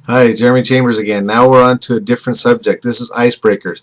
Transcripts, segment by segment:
Hi, Jeremy Chambers again. Now we're on to a different subject. This is icebreakers.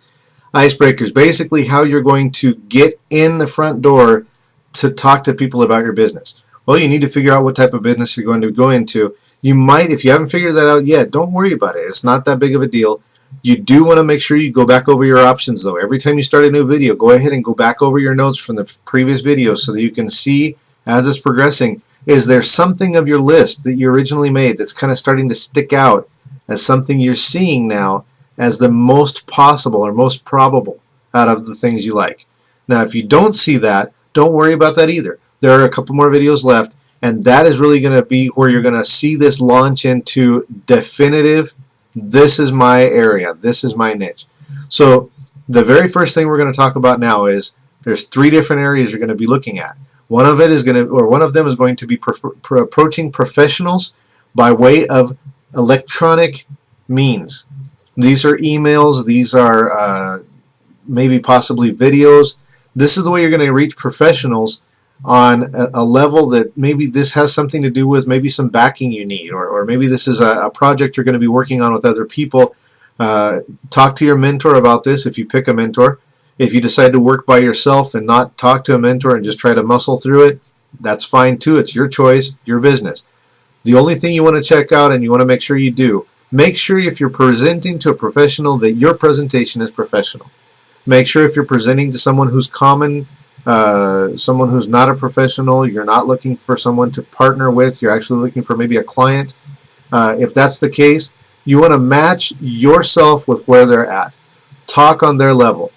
Icebreakers, basically how you're going to get in the front door to talk to people about your business. Well, you need to figure out what type of business you're going to go into. You might, if you haven't figured that out yet, don't worry about it. It's not that big of a deal. You do want to make sure you go back over your options though. Every time you start a new video, go ahead and go back over your notes from the previous video so that you can see as it's progressing. Is there something of your list that you originally made that's kind of starting to stick out as something you're seeing now as the most possible or most probable out of the things you like? Now, if you don't see that, don't worry about that either. There are a couple more videos left, and that is really going to be where you're going to see this launch into definitive, this is my area, this is my niche. So the very first thing we're going to talk about now is there's three different areas you're going to be looking at. One of them is going to be approaching professionals by way of electronic means. These are emails, these are maybe possibly videos. This is the way you're going to reach professionals on a level that maybe this has something to do with maybe some backing you need, or maybe this is a project you're going to be working on with other people. Talk to your mentor about this if you pick a mentor. If you decide to work by yourself and not talk to a mentor and just try to muscle through it, that's fine too. It's your choice, your business. The only thing you want to check out, and you want to make sure you do, make sure if you're presenting to a professional that your presentation is professional. Make sure if you're presenting to someone who's common, someone who's not a professional, you're not looking for someone to partner with, you're actually looking for maybe a client. If that's the case, you want to match yourself with where they're at. Talk on their level.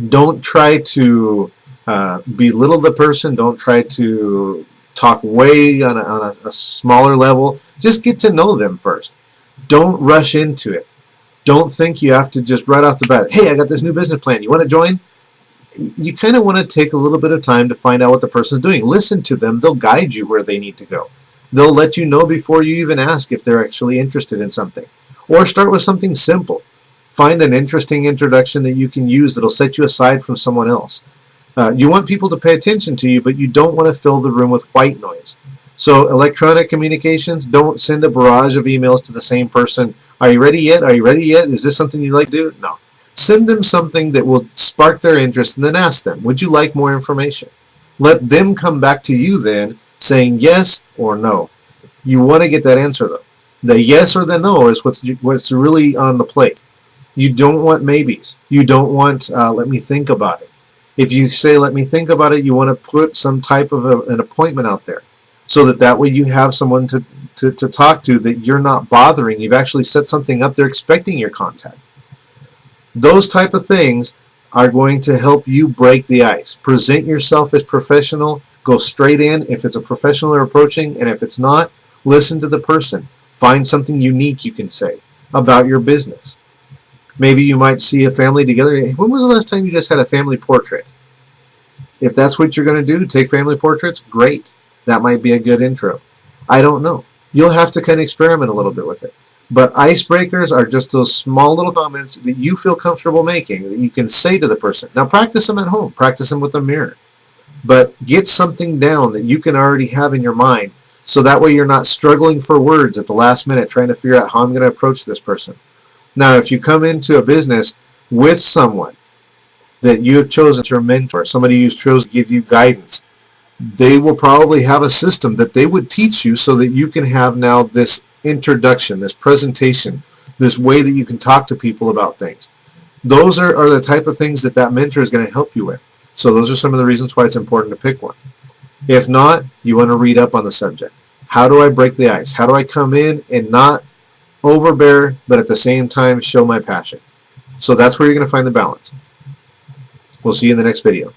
Don't try to belittle the person. Don't try to talk way on a smaller level. Just get to know them first. Don't rush into it. Don't think you have to just right off the bat, hey, I got this new business plan. You want to join? You kind of want to take a little bit of time to find out what the person's doing. Listen to them. They'll guide you where they need to go. They'll let you know before you even ask if they're actually interested in something. Or start with something simple. Find an interesting introduction that you can use that'll set you aside from someone else. You want people to pay attention to you, but you don't want to fill the room with white noise. So electronic communications, don't send a barrage of emails to the same person. Are you ready yet? Are you ready yet? Is this something you'd like to do? No. Send them something that will spark their interest, and then ask them, would you like more information? Let them come back to you then saying yes or no. You want to get that answer though. The yes or the no is what's really on the plate. You don't want maybes. You don't want let me think about it. If you say let me think about it, you want to put some type of an appointment out there so that way you have someone to talk to that you're not bothering. You've actually set something up. They're expecting your contact. Those type of things are going to help you break the ice. Present yourself as professional. Go straight in if it's a professional you're approaching, and if it's not, listen to the person. Find something unique you can say about your business. Maybe you might see a family together. When was the last time you guys had a family portrait? If that's what you're going to do, take family portraits, great. That might be a good intro. I don't know. You'll have to kind of experiment a little bit with it. But icebreakers are just those small little comments that you feel comfortable making that you can say to the person. Now practice them at home. Practice them with a mirror. But get something down that you can already have in your mind so that way you're not struggling for words at the last minute trying to figure out how I'm going to approach this person. Now, if you come into a business with someone that you have chosen as your mentor, somebody you've chosen to give you guidance, they will probably have a system that they would teach you so that you can have now this introduction, this presentation, this way that you can talk to people about things. Those are the type of things that mentor is going to help you with. So those are some of the reasons why it's important to pick one. If not, you want to read up on the subject. How do I break the ice? How do I come in and not overbear, but at the same time show my passion? So that's where you're going to find the balance. We'll see you in the next video.